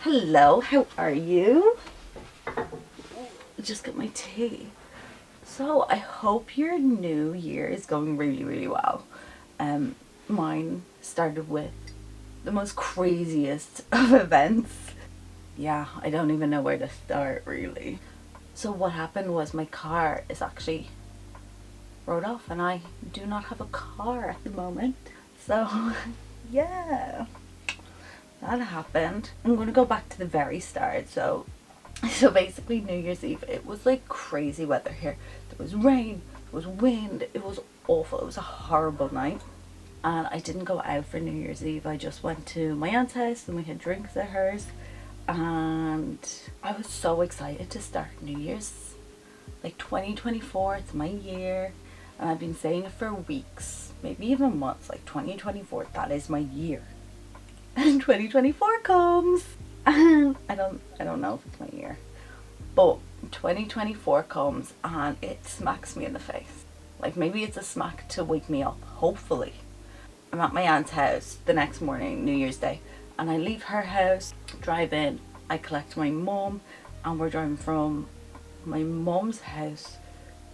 Hello, how are you? Just got my tea. So I hope your new year is going really well. Mine started with the most craziest of events. Yeah, I don't even know where to start really. So what happened was my car is actually rode off and I do not have a car at the moment. So yeah, that happened. I'm gonna go back to the very start. So basically New Year's Eve, it was like crazy weather here. There was rain, there was wind, it was awful. It was a horrible night. And I didn't go out for New Year's Eve. I just went to my aunt's house and we had drinks at hers. And I was so excited to start New Year's. Like 2024, it's my year. And I've been saying it for weeks, maybe even months, like 2024, that is my year. And 2024 comes. And I don't know if it's my year. But 2024 comes and it smacks me in the face. Like maybe it's a smack to wake me up, hopefully. I'm at my aunt's house the next morning, New Year's Day, and I leave her house, drive in, I collect my mum, and we're driving from my mum's house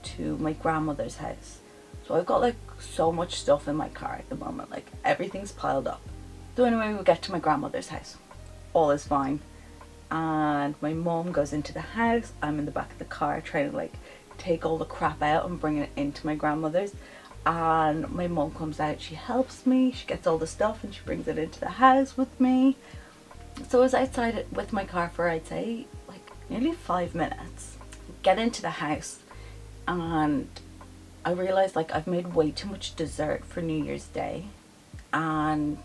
to my grandmother's house. So I've got like so much stuff in my car at the moment, like everything's piled up. So anyway, we get to my grandmother's house. All is fine. And my mum goes into the house. I'm in the back of the car trying to like take all the crap out and bring it into my grandmother's. And my mum comes out, she helps me, she gets all the stuff and she brings it into the house with me. So I was outside with my car for I'd say like nearly 5 minutes. Get into the house and I realised like I've made way too much dessert for New Year's Day. And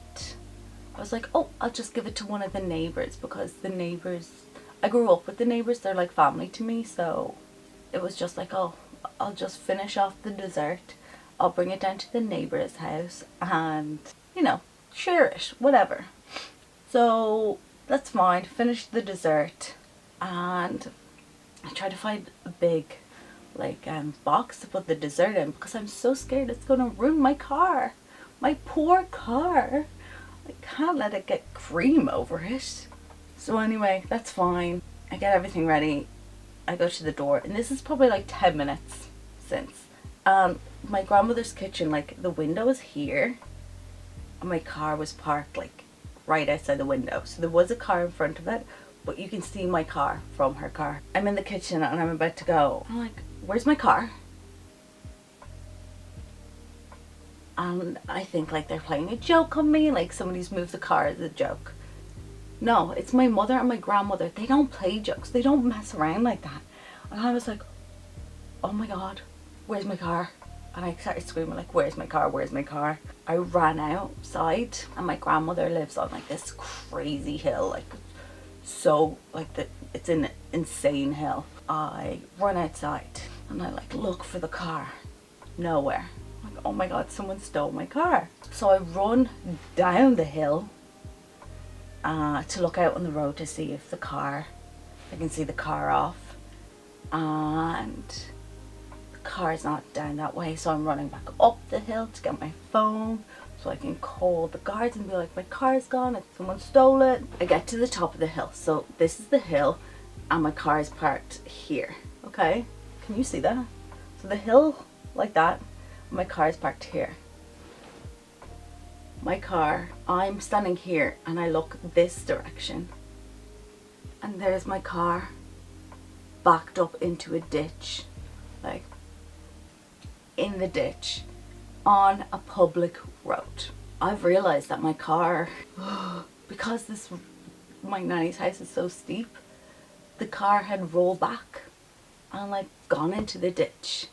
I was like, oh, I'll just give it to one of the neighbours, because the neighbours, I grew up with the neighbours, they're like family to me. So it was just like, oh, I'll just finish off the dessert, I'll bring it down to the neighbour's house and, you know, share it, whatever. So that's fine, finished the dessert and I tried to find a big like box to put the dessert in because I'm so scared it's gonna ruin my car. My poor car. I can't let it get cream over it. So anyway, that's fine. I get everything ready. I go to the door and this is probably like 10 minutes since. My grandmother's kitchen, like the window is here and my car was parked like right outside the window. So there was a car in front of it, but you can see my car from her car. I'm in the kitchen and I'm about to go. I'm like, where's my car? And I think like they're playing a joke on me, like somebody's moved the car as a joke. No, it's my mother and my grandmother. They don't play jokes. They don't mess around like that. And I was like, oh my God, where's my car? And I started screaming like, where's my car? Where's my car? I ran outside and my grandmother lives on like this crazy hill, like so like it's an insane hill. I run outside and I like look for the car. Nowhere. Like, oh my God, someone stole my car. So I run down the hill to look out on the road to see if I can see the car off. And the car's not down that way, so I'm running back up the hill to get my phone so I can call the guards and be like, my car's gone, someone stole it. I get to the top of the hill. So this is the hill and my car is parked here. Okay, can you see that? So the hill like that, my car is parked here. My car, I'm standing here and I look this direction and there's my car backed up into a ditch, like in the ditch on a public road. I've realized that my car, because my nanny's house is so steep, the car had rolled back and like gone into the ditch.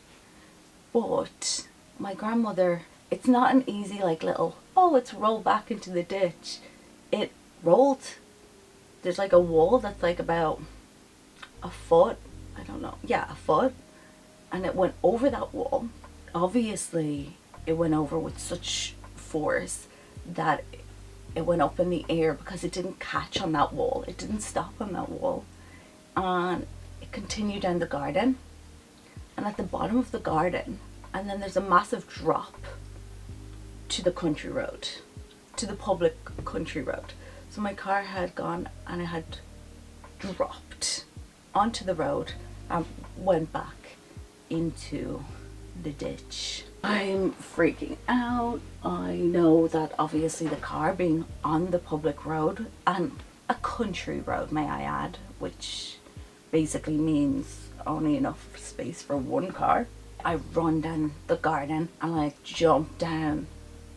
But my grandmother, it's not an easy like little, oh, it's rolled back into the ditch. It rolled. There's like a wall that's like about a foot, I don't know, yeah, a foot, and it went over that wall. Obviously it went over with such force that it went up in the air because it didn't catch on that wall. It didn't stop on that wall and it continued down the garden, and at the bottom of the garden, and then there's a massive drop to the country road, to the public country road. So my car had gone and it had dropped onto the road and went back into the ditch. I'm freaking out. I know that obviously the car being on the public road, and a country road may I add, which basically means only enough space for one car. I run down the garden and I jump down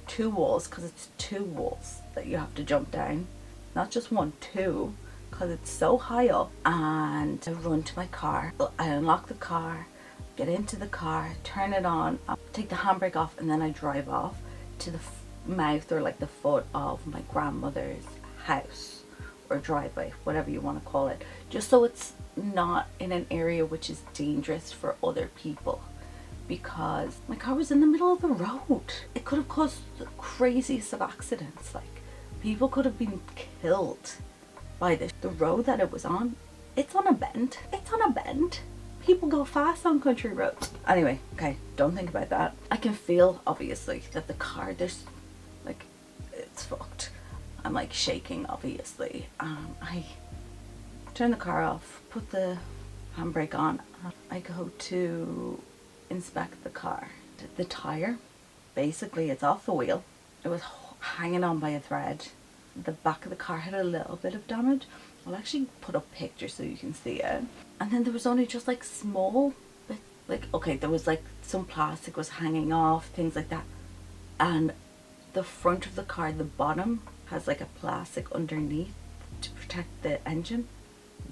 2 walls, because it's 2 walls that you have to jump down, not just 1, 2, because it's so high up. And I run to my car, I unlock the car, get into the car, turn it on, take the handbrake off, and then I drive off to the mouth, or like the foot of my grandmother's house or driveway, whatever you want to call it, just so it's not in an area which is dangerous for other people, because my car was in the middle of the road. It could have caused the craziest of accidents. Like, people could have been killed by this. The road that it was on, it's on a bend. It's on a bend. People go fast on country roads. Anyway, okay, don't think about that. I can feel, obviously, that the car, there's, like, it's fucked. I'm, like, shaking, obviously. I turn the car off, put the handbrake on. I go to inspect the car. The tire, basically, it's off the wheel. It was hanging on by a thread. The back of the car had a little bit of damage. I'll actually put up pictures so you can see it. And then there was only just like small bits, like, okay, there was like some plastic was hanging off, things like that. And the front of the car, the bottom, has like a plastic underneath to protect the engine.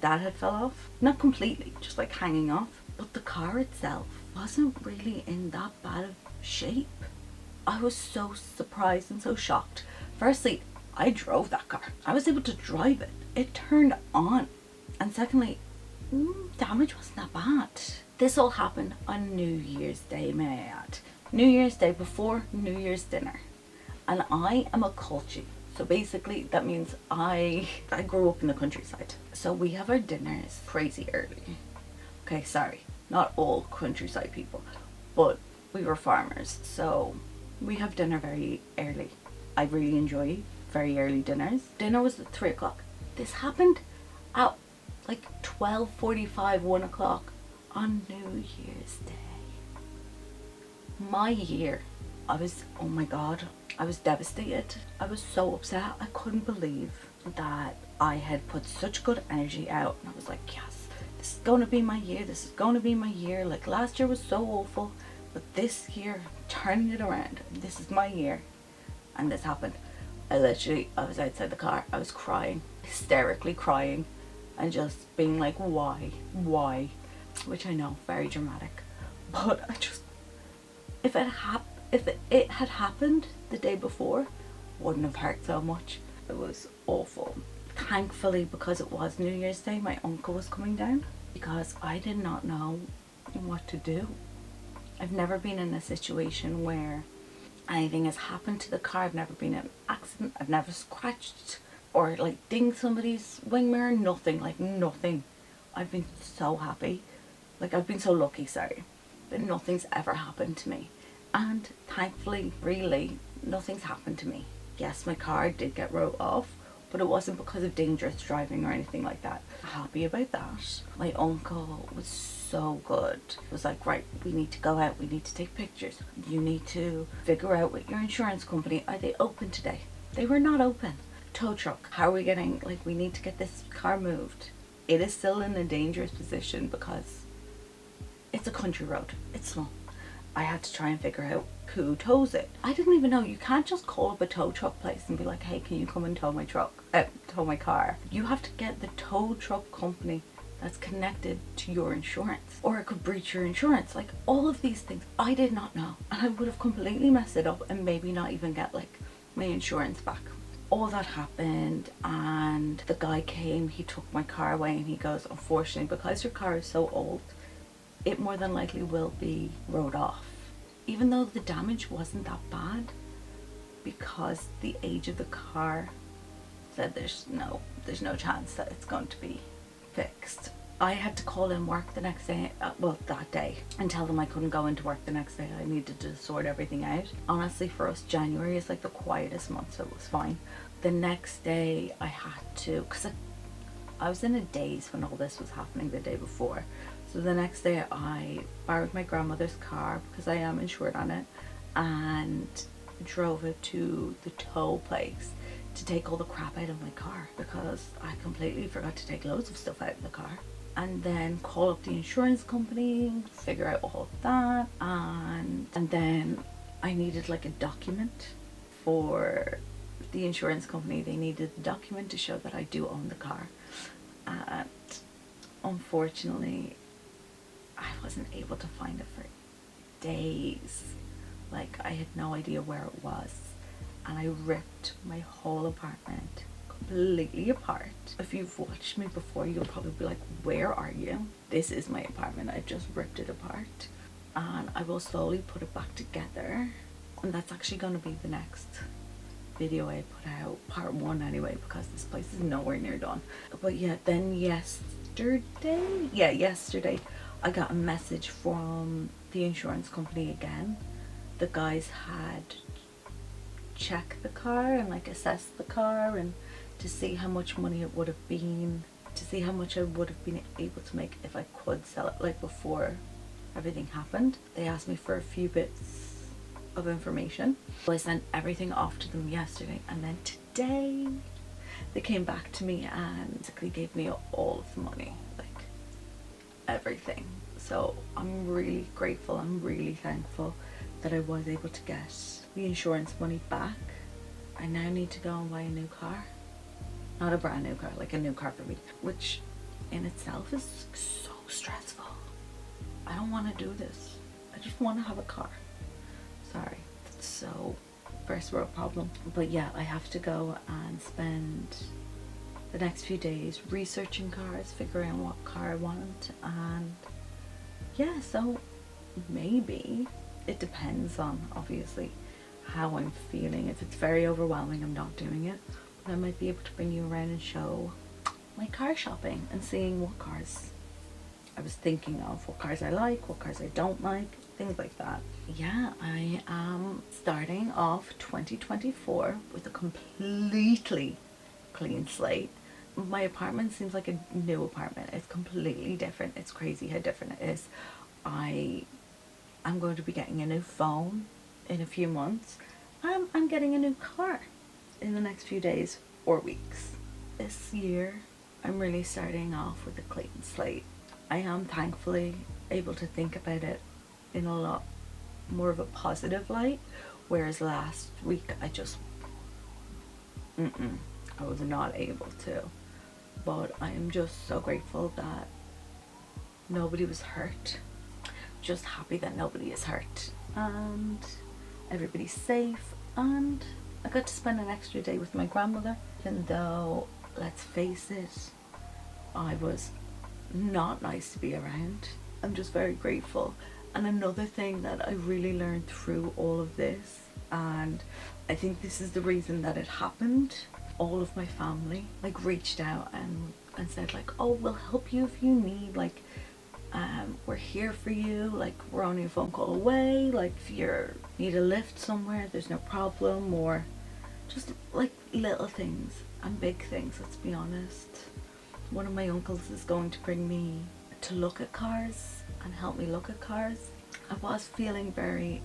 That had fell off. Not completely, just like hanging off. But the car itself wasn't really in that bad of shape. I was so surprised and so shocked. Firstly, I drove that car. I was able to drive it. It turned on. And secondly, damage wasn't that bad. This all happened on New Year's Day, may I add. New Year's Day before New Year's dinner. And I am a culture. So basically that means I grew up in the countryside. So we have our dinners crazy early. Okay, sorry, not all countryside people, but we were farmers. So we have dinner very early. I really enjoy very early dinners. Dinner was at 3 o'clock. This happened at like 12:45, 1 o'clock on New Year's Day. My year, oh my God, I was devastated. I was so upset. I couldn't believe that I had put such good energy out. And I was like, yes, this is going to be my year. This is going to be my year. Like, last year was so awful, but this year, turning it around, this is my year. And this happened. I was outside the car. I was crying, hysterically crying, and just being like, why? Which I know, very dramatic. But I just, if it had happened the day before, wouldn't have hurt so much. It was awful. Thankfully, because it was New Year's Day, my uncle was coming down, because I did not know what to do. I've never been in a situation where anything has happened to the car. I've never been in an accident. I've never scratched or like dinged somebody's wing mirror. Nothing, like nothing. I've been so happy. Like, I've been so lucky, sorry, that nothing's ever happened to me. And thankfully, really, nothing's happened to me. Yes, my car did get wrote off, but it wasn't because of dangerous driving or anything like that. Happy about that. My uncle was so good. He was like, right, we need to go out, we need to take pictures. You need to figure out with your insurance company, are they open today? They were not open. Tow truck, how are we getting, like, we need to get this car moved. It is still in a dangerous position because it's a country road. It's small. I had to try and figure out who tows it. I didn't even know, you can't just call up a tow truck place and be like, hey, can you come and tow my car? You have to get the tow truck company that's connected to your insurance, or it could breach your insurance. Like, all of these things I did not know, and I would have completely messed it up and maybe not even get like my insurance back. All that happened, and the guy came, he took my car away, and he goes, unfortunately, because your car is so old, it more than likely will be wrote off. Even though the damage wasn't that bad, because the age of the car said there's no chance that it's going to be fixed. I had to call in work the next day, that day, and tell them I couldn't go into work the next day. I needed to sort everything out. Honestly, for us, January is like the quietest month, so it was fine. the next day I had to, because I was in a daze when all this was happening the day before. So the next day I borrowed my grandmother's car, because I am insured on it, and drove it to the tow place to take all the crap out of my car, because I completely forgot to take loads of stuff out of the car. And then call up the insurance company, figure out all of that, and then I needed like a document for the insurance company. They needed the document to show that I do own the car, and unfortunately I wasn't able to find it for days. Like, I had no idea where it was, and I ripped my whole apartment completely apart. If you've watched me before, you'll probably be like, where are you? This is my apartment. I just ripped it apart, and I will slowly put it back together, and that's actually going to be the next video I put out, part 1 anyway, because this place is nowhere near done. But yeah, then yesterday I got a message from the insurance company again. The guys had checked the car and like assessed the car, and to see how much money it would have been, to see how much I would have been able to make if I could sell it, like before everything happened. They asked me for a few bits of information. So I sent everything off to them yesterday, and then today they came back to me and basically gave me all of the money, like everything. So I'm really grateful, I'm really thankful that I was able to get the insurance money back. I now need to go and buy a new car. Not a brand new car, like a new car for me, which in itself is so stressful. I don't want to do this. I just want to have a car. Sorry, it's so first world problem. But yeah, I have to go and spend the next few days researching cars, figuring out what car I want, and yeah, so maybe it depends on obviously how I'm feeling. If it's very overwhelming, I'm not doing it, but I might be able to bring you around and show my car shopping and seeing what cars I was thinking of, what cars I like, what cars I don't like, things like that. Yeah, I am starting off 2024 with a completely clean slate. My apartment seems like a new apartment. It's completely different. It's crazy how different it is. I'm going to be getting a new phone in a few months. I'm getting a new car in the next few days or weeks. This year, I'm really starting off with a clean slate. I am thankfully able to think about it in a lot more of a positive light, whereas last week I just, I was not able to. But I am just so grateful that nobody was hurt. Just happy that nobody is hurt and everybody's safe, and I got to spend an extra day with my grandmother, even though, let's face it, I was not nice to be around. I'm just very grateful. And another thing that I really learned through all of this, and I think this is the reason that it happened, all of my family like reached out and said like, oh, we'll help you if you need, like we're here for you, like we're only a phone call away, like if you need a lift somewhere, there's no problem. Or just like little things and big things, let's be honest. One of my uncles is going to bring me to look at cars and help me look at cars. I was feeling very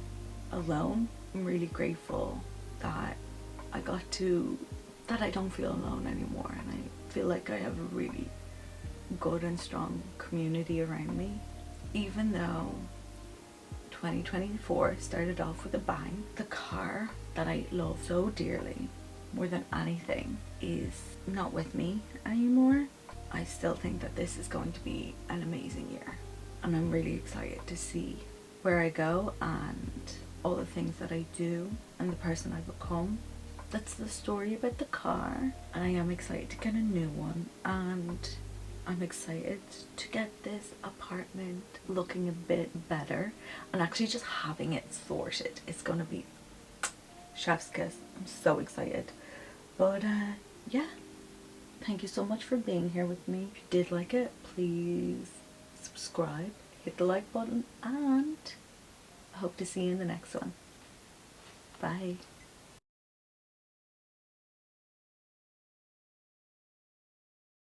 alone. I'm really grateful that I don't feel alone anymore, and I feel like I have a really good and strong community around me. Even though 2024 started off with a bang, the car that I love so dearly, more than anything, is not with me anymore. I still think that this is going to be an amazing year, and I'm really excited to see where I go and all the things that I do and the person I become. That's the story about the car, and I am excited to get a new one, and I'm excited to get this apartment looking a bit better and actually just having it sorted. It's gonna be chef's kiss. I'm so excited. But yeah, thank you so much for being here with me. If you did like it, please subscribe, hit the like button, and I hope to see you in the next one. Bye.